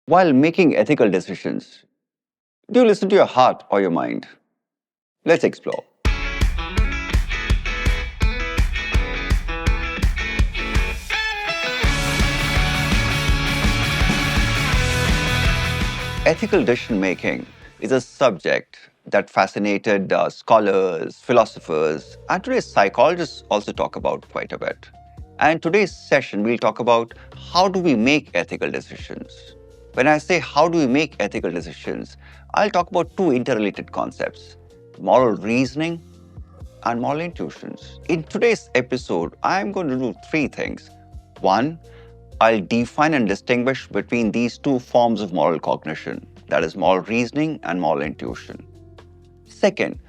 While making ethical decisions, do you listen to your heart or your mind? Let's explore. Ethical decision making is a subject that fascinated scholars, philosophers, and today's psychologists also talk about quite a bit. And in today's session, we'll talk about how do we make ethical decisions. When I say how do we make ethical decisions, I'll talk about two interrelated concepts: moral reasoning and moral intuitions. In today's episode, I'm going to do three things. One, I'll define and distinguish between these two forms of moral cognition, that is, moral reasoning and moral intuition. Second,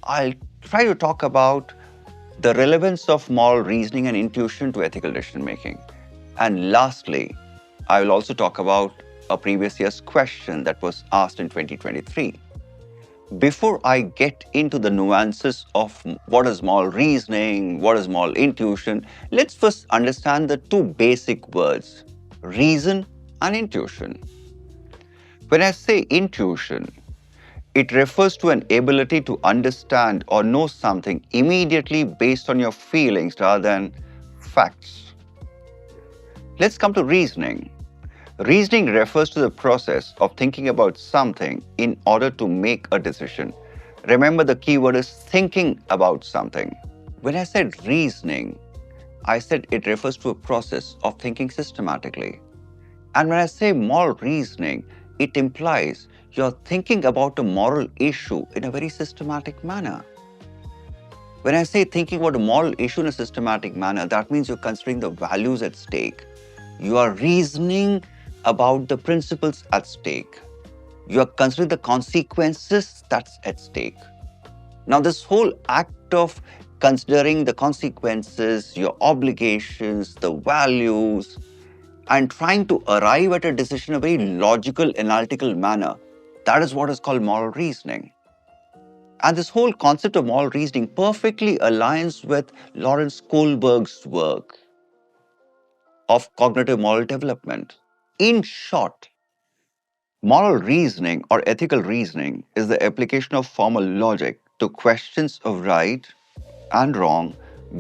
I'll try to talk about the relevance of moral reasoning and intuition to ethical decision making. And lastly, I will also talk about a previous year's question that was asked in 2023. Before I get into the nuances of what is moral reasoning, what is moral intuition, let's first understand the two basic words, reason and intuition. When I say intuition, it refers to an ability to understand or know something immediately based on your feelings rather than facts. Let's come to reasoning. Reasoning refers to the process of thinking about something in order to make a decision. Remember, the key word is thinking about something. When I said reasoning, I said it refers to a process of thinking systematically. And when I say moral reasoning, it implies you're thinking about a moral issue in a very systematic manner. When I say thinking about a moral issue in a systematic manner, that means you're considering the values at stake. You are reasoning about the principles at stake. You are considering the consequences that's at stake. Now, this whole act of considering the consequences, your obligations, the values, and trying to arrive at a decision in a very logical, analytical manner, that is what is called moral reasoning. And this whole concept of moral reasoning perfectly aligns with Lawrence Kohlberg's work of cognitive moral development. In short, moral reasoning or ethical reasoning is the application of formal logic to questions of right and wrong,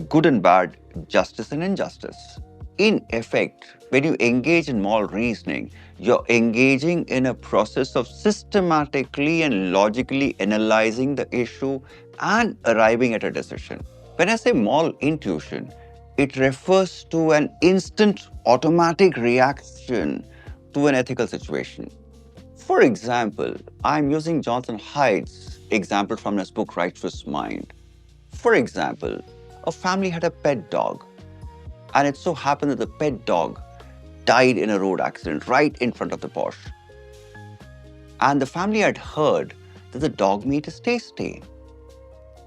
good and bad, justice and injustice. In effect, when you engage in moral reasoning, you're engaging in a process of systematically and logically analyzing the issue and arriving at a decision. When I say moral intuition, it refers to an instant automatic reaction to an ethical situation. For example, I'm using Jonathan Haidt's example from his book Righteous Mind. For example, a family had a pet dog, and it so happened that the pet dog died in a road accident right in front of the Porsche. And the family had heard that the dog meat is tasty.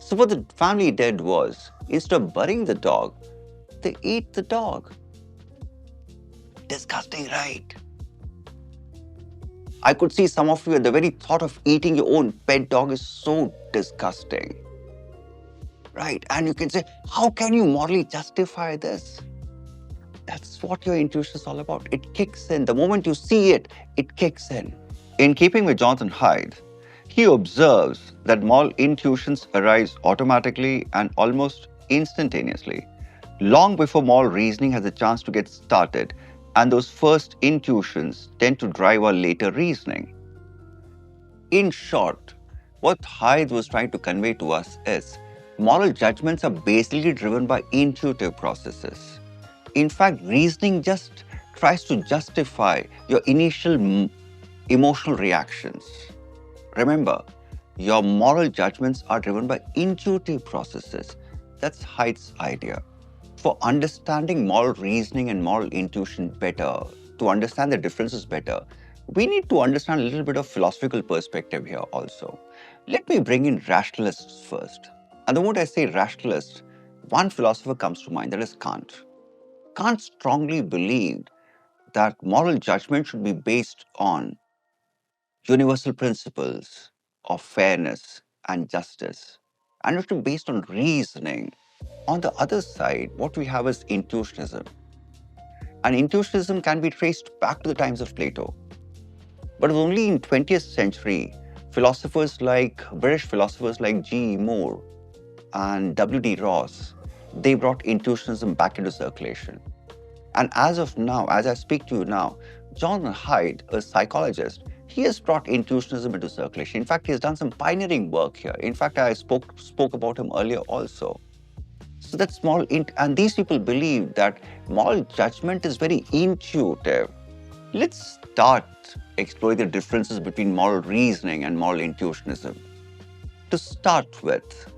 So what the family did was, instead of burying the dog, they ate the dog. Disgusting, right? I could see some of you at the very thought of eating your own pet dog is so disgusting. Right? And you can say, how can you morally justify this? That's what your intuition is all about. It kicks in. The moment you see it, it kicks in. In keeping with Jonathan Haidt, he observes that moral intuitions arise automatically and almost instantaneously, long before moral reasoning has a chance to get started, and those first intuitions tend to drive our later reasoning. In short, what Haidt was trying to convey to us is moral judgments are basically driven by intuitive processes. In fact, reasoning just tries to justify your initial emotional reactions. Remember, your moral judgments are driven by intuitive processes. That's Haidt's idea. For understanding moral reasoning and moral intuition better, to understand the differences better, we need to understand a little bit of philosophical perspective here also. Let me bring in rationalists first. And the moment I say rationalist, one philosopher comes to mind, that is Kant. Kant strongly believed that moral judgment should be based on universal principles of fairness and justice, and it should be based on reasoning. On the other side, what we have is intuitionism. And intuitionism can be traced back to the times of Plato. But only in 20th century, British philosophers like G. E. Moore and W. D. Ross, they brought intuitionism back into circulation. And as of now, as I speak to you now, John Haidt, a psychologist, he has brought intuitionism into circulation. In fact, he has done some pioneering work here. In fact, I spoke about him earlier also. So that and these people believe that moral judgment is very intuitive. Let's start exploring the differences between moral reasoning and moral intuitionism. To start with,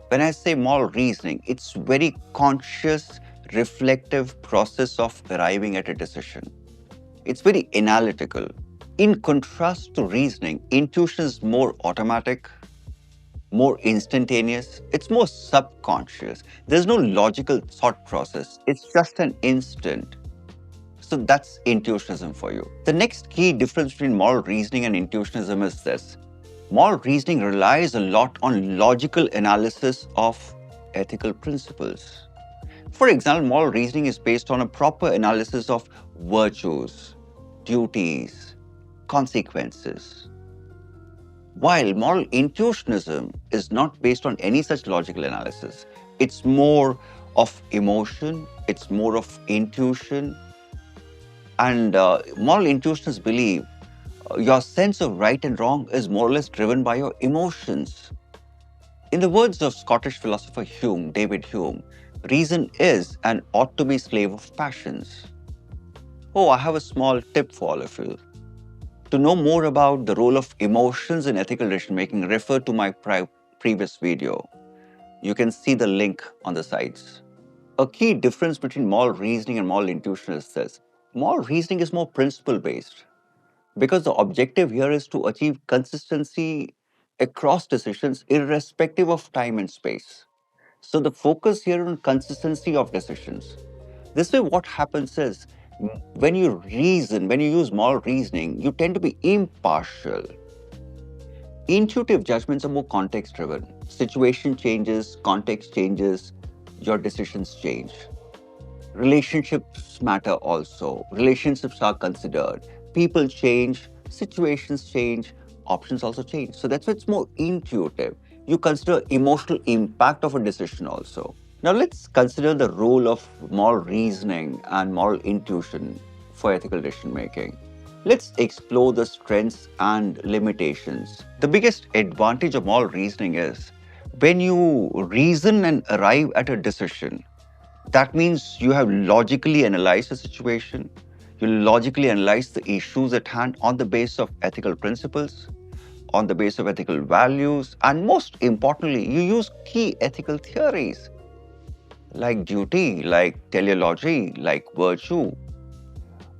when I say moral reasoning, it's very conscious, reflective process of arriving at a decision. It's very analytical. In contrast to reasoning, intuition is more automatic, more instantaneous, it's more subconscious. There's no logical thought process, it's just an instant. So that's intuitionism for you. The next key difference between moral reasoning and intuitionism is this. Moral reasoning relies a lot on logical analysis of ethical principles. For example, moral reasoning is based on a proper analysis of virtues, duties, consequences. While moral intuitionism is not based on any such logical analysis, it's more of emotion, it's more of intuition. And moral intuitionists believe your sense of right and wrong is more or less driven by your emotions. In the words of Scottish philosopher David Hume, reason is and ought to be slave of passions. Oh, I have a small tip for all of you. To know more about the role of emotions in ethical decision-making, refer to my previous video. You can see the link on the sides. A key difference between moral reasoning and moral intuition is this. Moral reasoning is more principle-based because the objective here is to achieve consistency across decisions irrespective of time and space. So the focus here on consistency of decisions. This way what happens is, when you use moral reasoning, you tend to be impartial. Intuitive judgments are more context-driven. Situation changes, context changes, your decisions change. Relationships matter also. Relationships are considered. People change, situations change, options also change. So that's why it's more intuitive. You consider emotional impact of a decision also. Now let's consider the role of moral reasoning and moral intuition for ethical decision making. Let's explore the strengths and limitations. The biggest advantage of moral reasoning is when you reason and arrive at a decision, that means you have logically analyzed the situation, you logically analyze the issues at hand on the basis of ethical principles, on the basis of ethical values, and most importantly, you use key ethical theories like duty, like teleology, like virtue.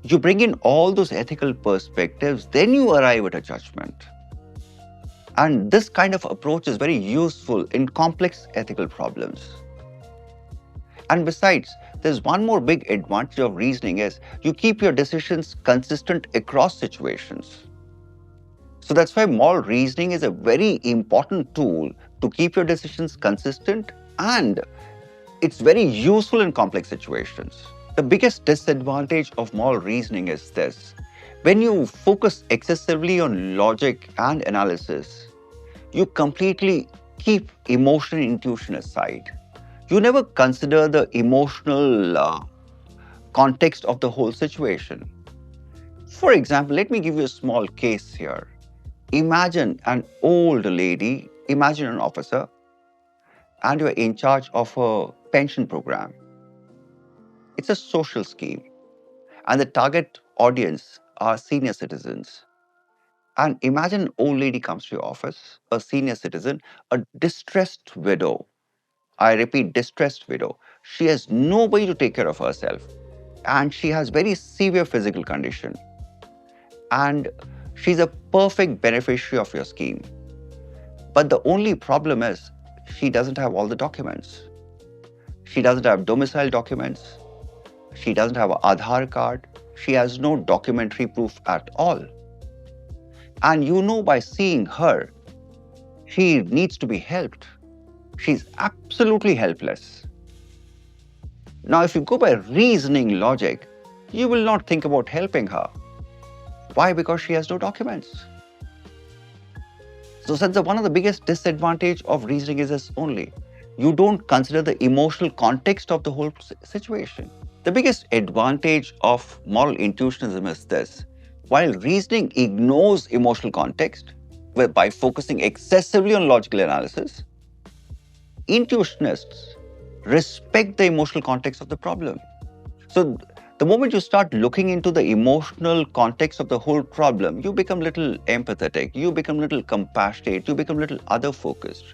You bring in all those ethical perspectives, then you arrive at a judgment. And this kind of approach is very useful in complex ethical problems. And besides, there's one more big advantage of reasoning is you keep your decisions consistent across situations. So that's why moral reasoning is a very important tool to keep your decisions consistent, and it's very useful in complex situations. The biggest disadvantage of moral reasoning is this. When you focus excessively on logic and analysis, you completely keep emotion and intuition aside. You never consider the emotional context of the whole situation. For example, let me give you a small case here. Imagine an old lady, imagine an officer, and you're in charge of a pension program. It's a social scheme, and the target audience are senior citizens. And imagine an old lady comes to your office, a senior citizen, a distressed widow. I repeat, distressed widow. She has nobody to take care of herself, and she has very severe physical condition. And she's a perfect beneficiary of your scheme. But the only problem is she doesn't have all the documents. She doesn't have domicile documents. She doesn't have an Aadhaar card. She has no documentary proof at all. And you know by seeing her, she needs to be helped. She's absolutely helpless. Now, if you go by reasoning logic, you will not think about helping her. Why? Because she has no documents. So since one of the biggest disadvantage of reasoning is this only, you don't consider the emotional context of the whole situation. The biggest advantage of moral intuitionism is this. While reasoning ignores emotional context by focusing excessively on logical analysis, intuitionists respect the emotional context of the problem. So the moment you start looking into the emotional context of the whole problem, you become little empathetic, you become little compassionate, you become little other focused.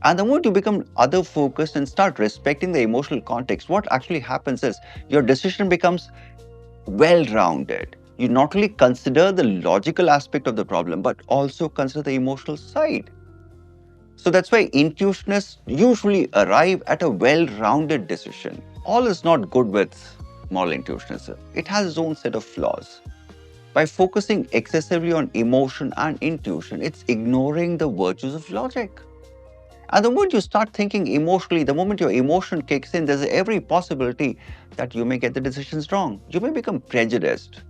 And the moment you become other focused and start respecting the emotional context, what actually happens is your decision becomes well rounded. You not only consider the logical aspect of the problem, but also consider the emotional side. So that's why intuitionists usually arrive at a well rounded decision. All is not good with moral intuitionism, it has its own set of flaws. By focusing excessively on emotion and intuition, it's ignoring the virtues of logic. And the moment you start thinking emotionally, the moment your emotion kicks in, there's every possibility that you may get the decisions wrong. You may become prejudiced.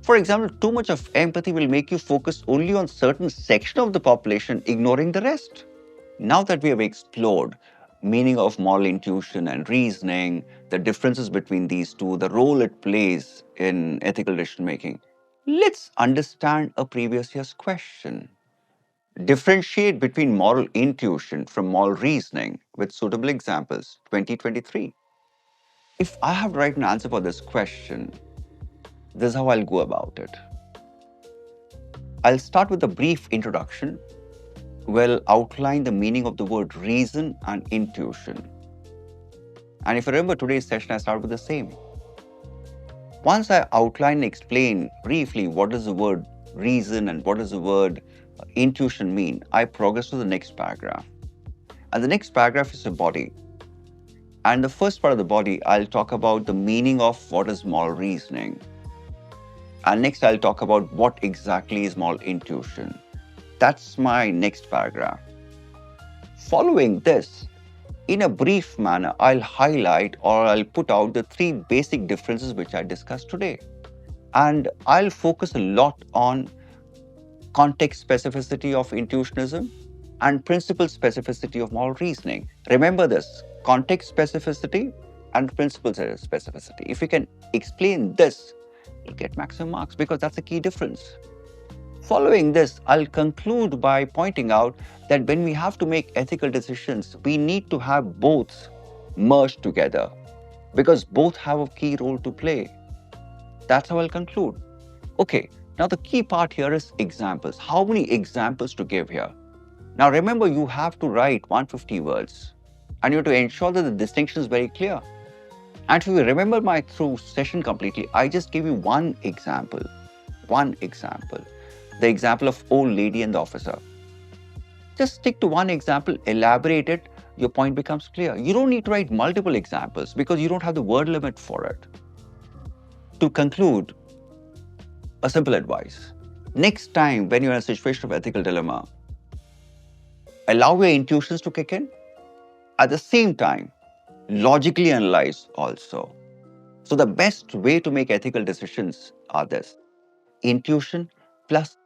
For example, too much of empathy will make you focus only on certain section of the population, ignoring the rest. Now that we have explored meaning of moral intuition and reasoning, the differences between these two, the role it plays in ethical decision making, let's understand a previous year's question. Differentiate between moral intuition from moral reasoning with suitable examples, 2023. If I have to write an answer for this question, this is how I'll go about it. I'll start with a brief introduction. We'll outline the meaning of the word reason and intuition. And if you remember today's session, I start with the same. Once I outline and explain briefly what does the word reason and what does the word intuition mean, I progress to the next paragraph. And the next paragraph is the body. And the first part of the body, I'll talk about the meaning of what is moral reasoning. And next, I'll talk about what exactly is moral intuition. That's my next paragraph. Following this, in a brief manner, I'll highlight or I'll put out the three basic differences which I discussed today. And I'll focus a lot on context specificity of intuitionism and principle specificity of moral reasoning. Remember this, context specificity and principle specificity. If you can explain this, you'll get maximum marks because that's a key difference. Following this, I'll conclude by pointing out that when we have to make ethical decisions, we need to have both merged together because both have a key role to play. That's how I'll conclude. Okay, now the key part here is examples. How many examples to give here? Now remember, you have to write 150 words and you have to ensure that the distinction is very clear. And if you remember my through session completely, I just gave you one example. The example of old lady and the officer. Just stick to one example, elaborate it, your point becomes clear. You don't need to write multiple examples because you don't have the word limit for it. To conclude, a simple advice. Next time when you're in a situation of ethical dilemma, allow your intuitions to kick in. At the same time, logically analyze also. So the best way to make ethical decisions are this: intuition plus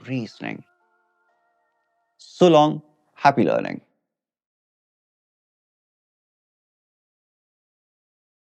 reasoning. So long, happy learning.